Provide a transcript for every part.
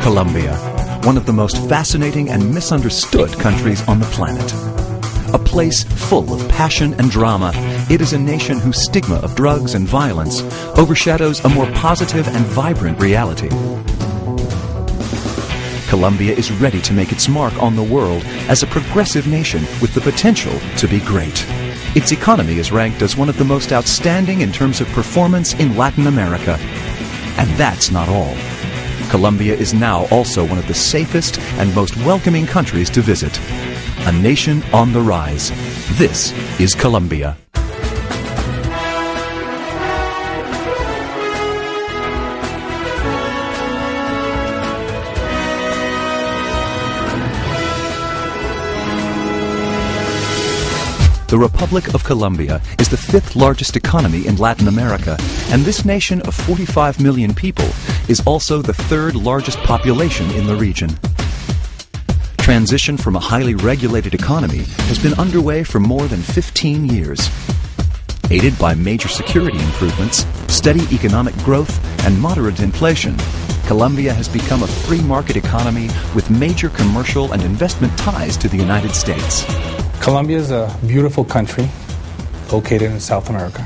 Colombia, one of the most fascinating and misunderstood countries on the planet. A place full of passion and drama, it is a nation whose stigma of drugs and violence overshadows a more positive and vibrant reality. Colombia is ready to make its mark on the world as a progressive nation with the potential to be great. Its economy is ranked as one of the most outstanding in terms of performance in Latin America. And that's not all. Colombia is now also one of the safest and most welcoming countries to visit. A nation on the rise. This is Colombia. The Republic of Colombia is the fifth largest economy in Latin America, and this nation of 45 million people is also the third largest population in the region. Transition from a highly regulated economy has been underway for more than 15 years. Aided by major security improvements, steady economic growth, and moderate inflation, Colombia has become a free market economy with major commercial and investment ties to the United States. Colombia is a beautiful country located in South America,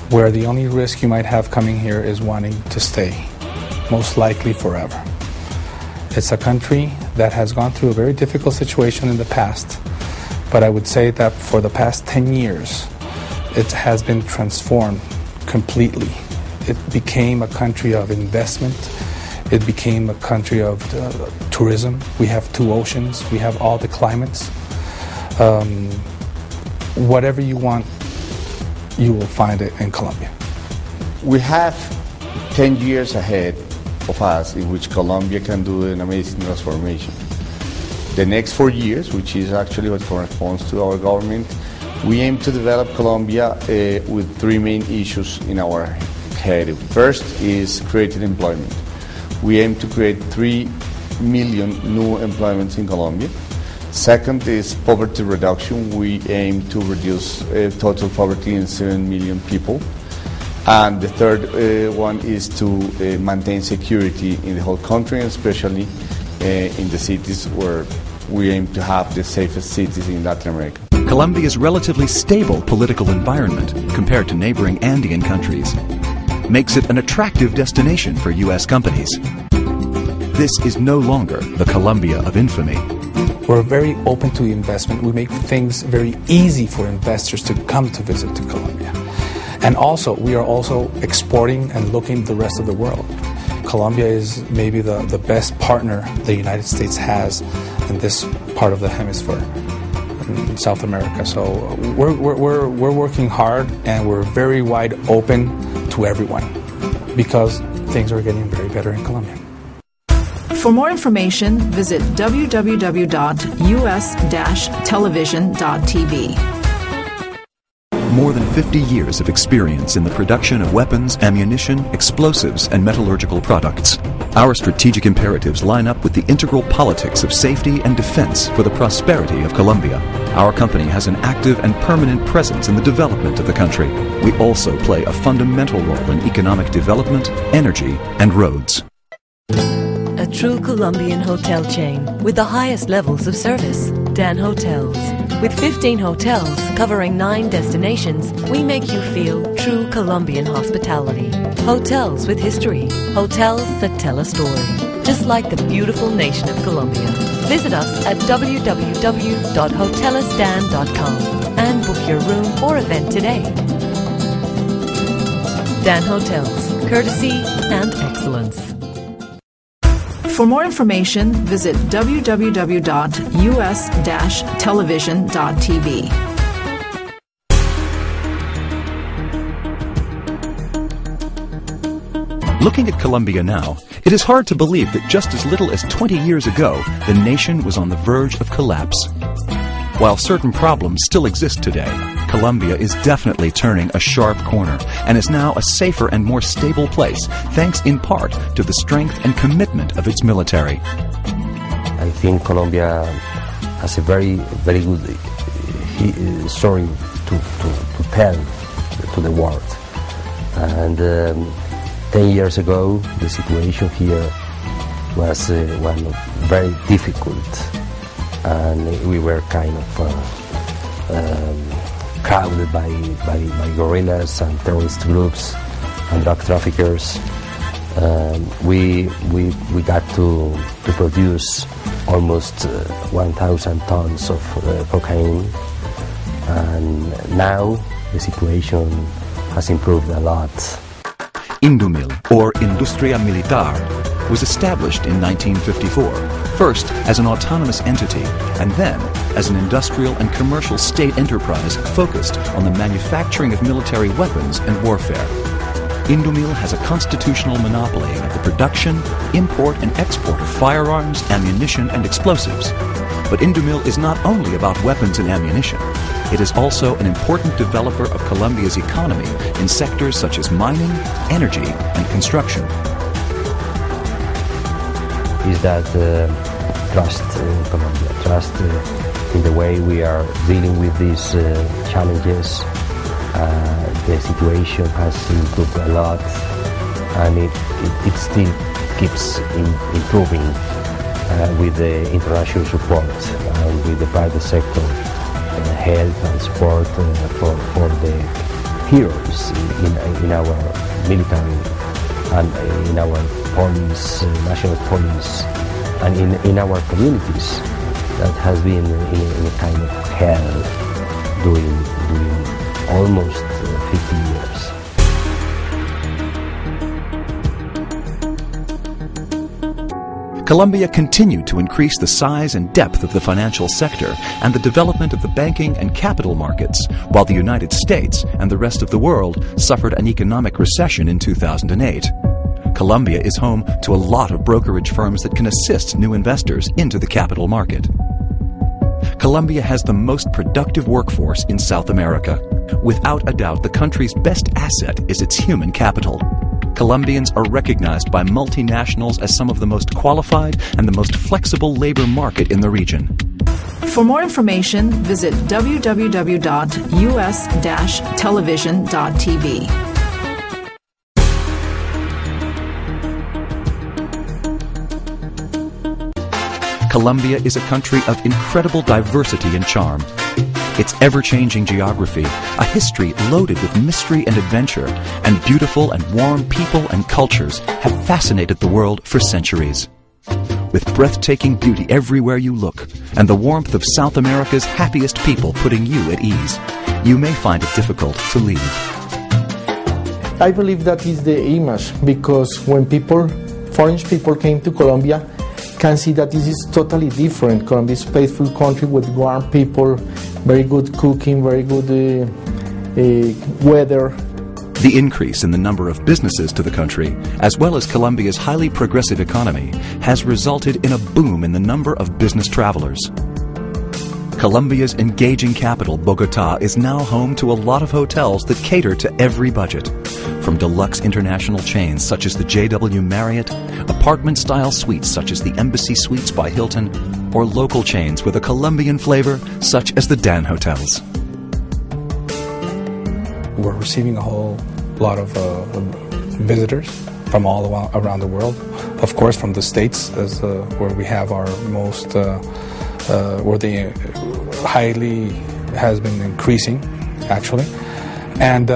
where the only risk you might have coming here is wanting to stay, most likely forever. It's a country that has gone through a very difficult situation in the past, but I would say that for the past 10 years, it has been transformed completely. It became a country of investment. It became a country of tourism. We have 2 oceans. We have all the climates. Whatever you want, you will find it in Colombia. We have 10 years ahead of us in which Colombia can do an amazing transformation. The next 4 years, which is actually what corresponds to our government, we aim to develop Colombia with 3 main issues in our head. First is creating employment. We aim to create 3 million new employments in Colombia. Second is poverty reduction. We aim to reduce total poverty in 7 million people. And the third one is to maintain security in the whole country, and especially in the cities where we aim to have the safest cities in Latin America. Colombia's relatively stable political environment compared to neighboring Andean countries makes it an attractive destination for U.S. companies. This is no longer the Colombia of infamy. We're very open to investment. We make things very easy for investors to come to visit to Colombia. And also, we are also exporting and looking at the rest of the world. Colombia is maybe the best partner the United States has in this part of the hemisphere, in South America. So we're working hard, and we're very wide open to everyone because things are getting very better in Colombia. For more information, visit www.us-television.tv. More than 50 years of experience in the production of weapons, ammunition, explosives, and metallurgical products. Our strategic imperatives line up with the integral politics of safety and defense for the prosperity of Colombia. Our company has an active and permanent presence in the development of the country. We also play a fundamental role in economic development, energy, and roads. A true Colombian hotel chain with the highest levels of service. Dan Hotels. With 15 hotels covering 9 destinations, we make you feel true Colombian hospitality. Hotels with history. Hotels that tell a story. Just like the beautiful nation of Colombia. Visit us at www.hotelisdan.com and book your room or event today. Dan Hotels. Courtesy and excellence. For more information, visit www.us-television.tv. Looking at Colombia now, it is hard to believe that just as little as 20 years ago, the nation was on the verge of collapse. While certain problems still exist today, Colombia is definitely turning a sharp corner and is now a safer and more stable place, thanks in part to the strength and commitment of its military. I think Colombia has a very, very good story to tell to the world. And 10 years ago, the situation here was one very difficult, and we were kind of crowded by guerrillas and terrorist groups and drug traffickers. We got to produce almost 1,000 tons of cocaine, and now the situation has improved a lot. Indumil, or Industria Militar, was established in 1954, first as an autonomous entity and then as an industrial and commercial state enterprise focused on the manufacturing of military weapons and warfare. Indumil has a constitutional monopoly of the production, import and export of firearms, ammunition and explosives. But Indumil is not only about weapons and ammunition. It is also an important developer of Colombia's economy in sectors such as mining, energy and construction. Is that trust in Colombia, trust in the way we are dealing with these challenges. The situation has improved a lot, and it still keeps improving with the international support and with the private sector help and support for the heroes in our military and in our police, national police, and in our communities that has been in a kind of hell during almost 50 years. Colombia continued to increase the size and depth of the financial sector and the development of the banking and capital markets, while the United States and the rest of the world suffered an economic recession in 2008. Colombia is home to a lot of brokerage firms that can assist new investors into the capital market. Colombia has the most productive workforce in South America. Without a doubt, the country's best asset is its human capital. Colombians are recognized by multinationals as some of the most qualified and the most flexible labor market in the region. For more information, visit www.us-television.tv. Colombia is a country of incredible diversity and charm. Its ever-changing geography, a history loaded with mystery and adventure, and beautiful and warm people and cultures have fascinated the world for centuries. With breathtaking beauty everywhere you look, and the warmth of South America's happiest people putting you at ease, you may find it difficult to leave. I believe that is the image, because when foreign people came to Colombia, can see that this is totally different. Colombia is a peaceful country with warm people, very good cooking, very good weather. The increase in the number of businesses to the country, as well as Colombia's highly progressive economy, has resulted in a boom in the number of business travelers. Colombia's engaging capital, Bogota, is now home to a lot of hotels that cater to every budget. From deluxe international chains such as the JW Marriott, apartment-style suites such as the Embassy Suites by Hilton, or local chains with a Colombian flavor such as the Dan Hotels. We're receiving a whole lot of visitors from all around the world. Of course, from the States, where we have our most, where the highly has been increasing, actually. And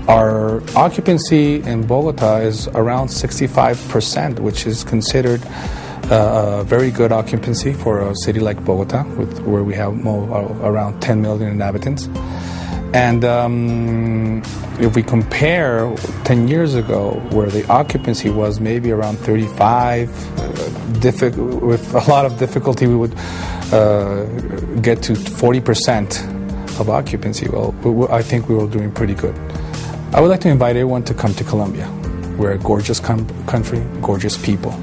our occupancy in Bogota is around 65%, which is considered a very good occupancy for a city like Bogota, where we have around 10 million inhabitants. And if we compare 10 years ago, where the occupancy was maybe around 35, with a lot of difficulty we would get to 40% of occupancy. Well, I think we were doing pretty good. I would like to invite everyone to come to Colombia. We're a gorgeous country, gorgeous people.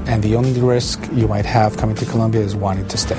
And the only risk you might have coming to Colombia is wanting to stay.